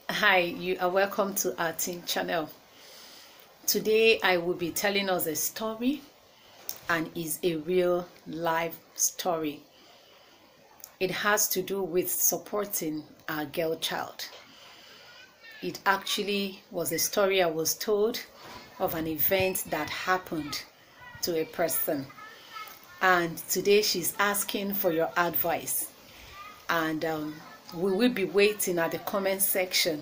Hi, you are welcome to our teen channel. Today I will be telling us a story, and is a real life story. It has to do with supporting our girl child. It actually was a story I was told of an event that happened to a person, and today she's asking for your advice, and we will be waiting at the comment section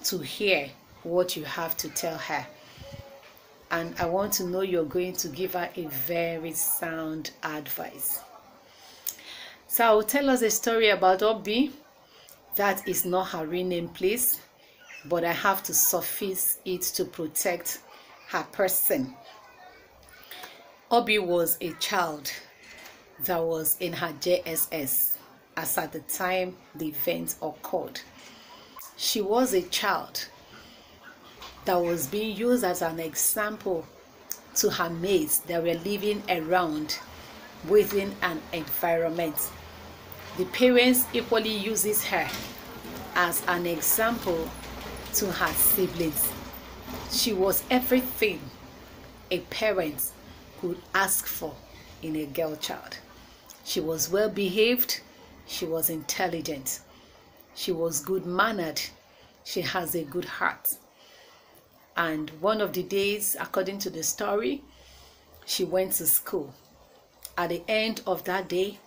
to hear what you have to tell her. And I want to know you're going to give her a very sound advice. So I will tell us a story about Obi. That is not her real name, please, but I have to suffice it to protect her person. Obi was a child that was in her JSS as at the time the event occurred. She was a child that was being used as an example to her mates that were living around within an environment. The parents equally uses her as an example to her siblings. She was everything a parent could ask for in a girl child. She was well behaved, she was intelligent, she was good mannered, she has a good heart. And one of the days, according to the story, she went to school. At the end of that day,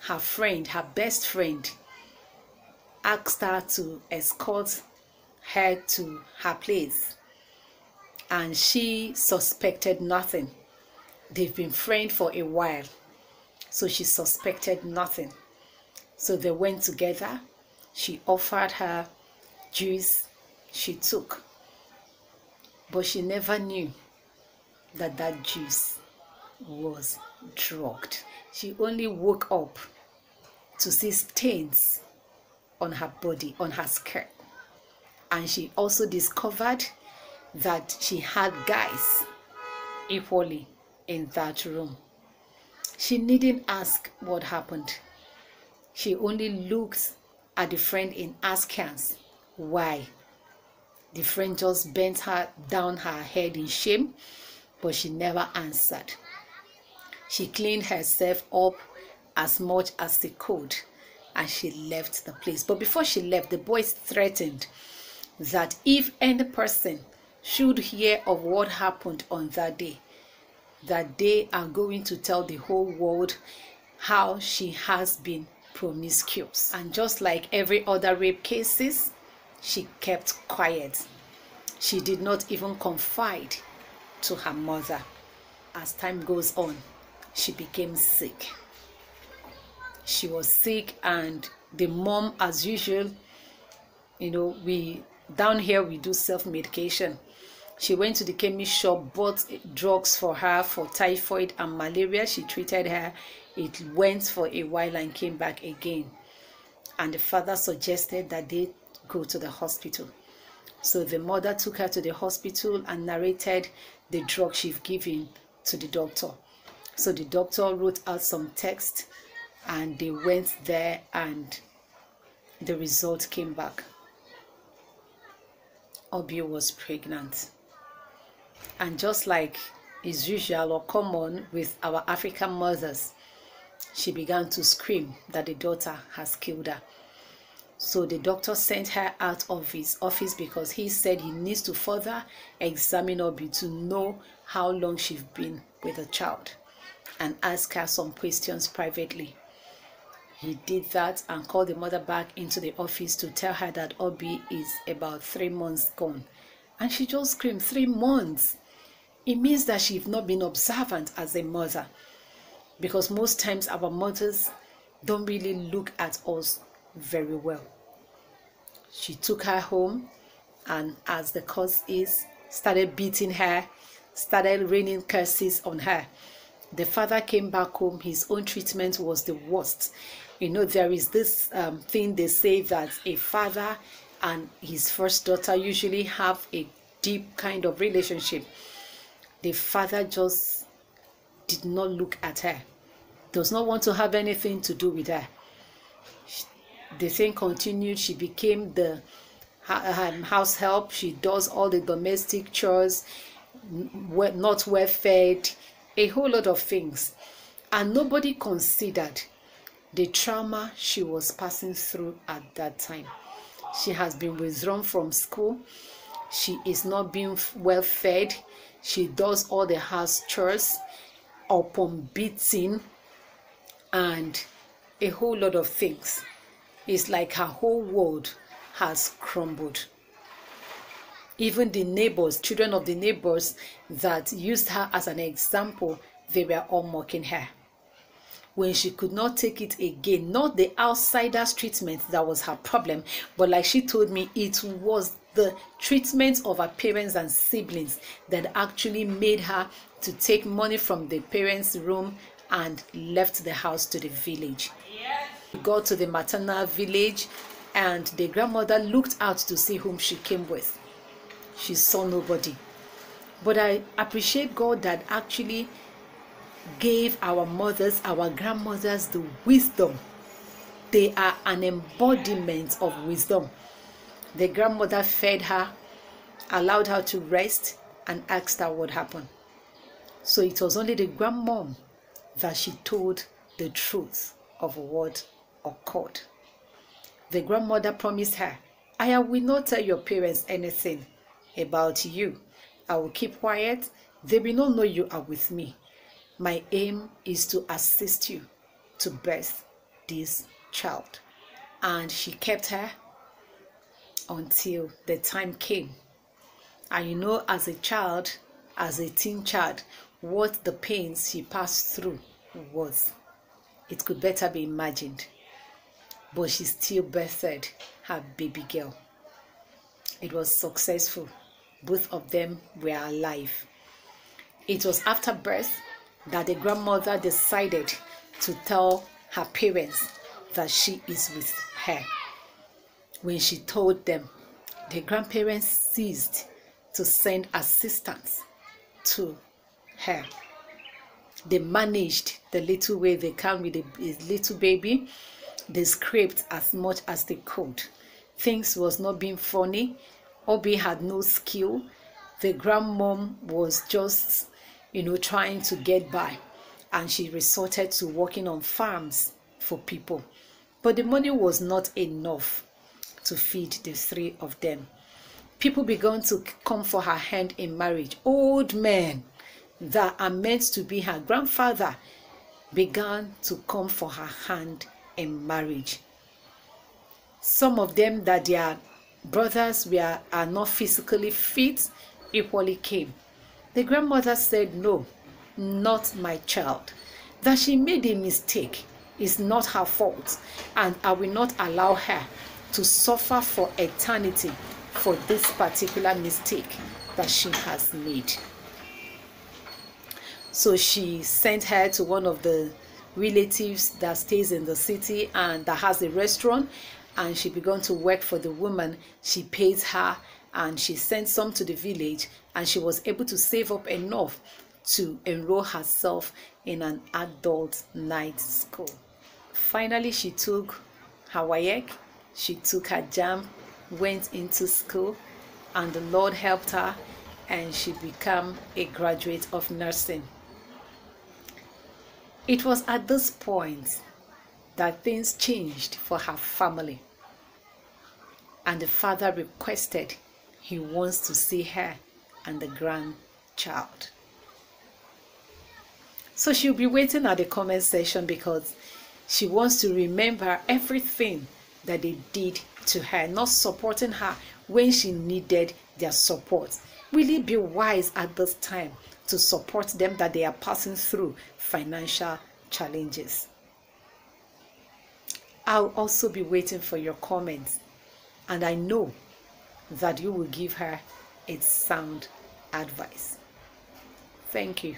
her friend, her best friend, asked her to escort her to her place. And she suspected nothing. They've been friends for a while, so she suspected nothing. So they went together. She offered her juice. She took. But she never knew that that juice was drugged. She only woke up to see stains on her body, on her skirt. And she also discovered that she had guys equally in that room. She needn't ask what happened. She only looked at the friend in askance why. The friend just bent her down her head in shame, but she never answered. She cleaned herself up as much as she could, and she left the place. But before she left, the boys threatened that if any person should hear of what happened on that day, that they are going to tell the whole world how she has been promiscuous. And just like every other rape cases, she kept quiet. She did not even confide to her mother. As time goes on, she became sick. She was sick, and the mom, as usual, we down here we do self-medication. She went to the chemist shop, bought drugs for her for typhoid and malaria. She treated her. It went for a while and came back again. And the father suggested that they go to the hospital. So the mother took her to the hospital and narrated the drug she'd given to the doctor. So the doctor wrote out some text, and they went there, and the result came back. Obi was pregnant. And just like is usual or common with our African mothers, she began to scream that the daughter has killed her. So the doctor sent her out of his office because he said he needs to further examine Obi to know how long she's been with the child and ask her some questions privately. He did that and called the mother back into the office to tell her that Obi is about 3 months gone. And she just screamed, 3 months. It means that she's not been observant as a mother, because most times our mothers don't really look at us very well. She took her home, and as the cause is, started beating her, started raining curses on her. The father came back home. His own treatment was the worst. There is this thing they say that a father and his first daughter usually have a deep kind of relationship. The father just did not look at her, does not want to have anything to do with her. The thing continued. She became the house help. She does all the domestic chores, not well fed, a whole lot of things. And nobody considered the trauma she was passing through at that time. She has been withdrawn from school. She is not being well fed. She does all the house chores upon beating and a whole lot of things. It's like her whole world has crumbled. Even the neighbors, children of the neighbors that used her as an example, they were all mocking her. When she could not take it again, not the outsider's treatment that was her problem, but like she told me, it was the treatment of her parents and siblings that actually made her to take money from the parents' room and left the house to the village. She got to the maternal village and the grandmother looked out to see whom she came with. She saw nobody. But I appreciate God that actually gave our mothers, our grandmothers, the wisdom. They are an embodiment of wisdom. The grandmother fed her, allowed her to rest, and asked her what happened. So it was only the grandmom that she told the truth of what occurred. The grandmother promised her, I will not tell your parents anything about you. I will keep quiet. They will not know you are with me. My aim is to assist you to birth this child. And she kept her until the time came. And you know, as a child, as a teen child, what the pains she passed through was. It could better be imagined. But she still birthed her baby girl. It was successful. Both of them were alive. It was after birth that the grandmother decided to tell her parents that she is with her. When she told them, the grandparents ceased to send assistance to her. They managed the little way they can with the little baby. They scraped as much as they could. Things was not being funny. Obi had no skill. The grandmom was just, trying to get by. And she resorted to working on farms for people. But the money was not enough to feed the three of them. People began to come for her hand in marriage. Old men that are meant to be her grandfather began to come for her hand in marriage. Some of them that their brothers are not physically fit equally came. The grandmother said, no, not my child. That she made a mistake is not her fault, and I will not allow her to suffer for eternity for this particular mistake that she has made. So she sent her to one of the relatives that stays in the city and that has a restaurant, and she began to work for the woman. She pays her and she sent some to the village, and she was able to save up enough to enroll herself in an adult night school. Finally, she took her WAEC, she took her JAMB, went into school, and the Lord helped her, and she became a graduate of nursing. It was at this point that things changed for her family, and the father requested he wants to see her and the grandchild. So she'll be waiting at the comment section because she wants to remember everything that they did to her, not supporting her when she needed their support. Will it be wise at this time to support them that they are passing through financial challenges? I'll also be waiting for your comments, and I know that you will give her a sound advice. Thank you.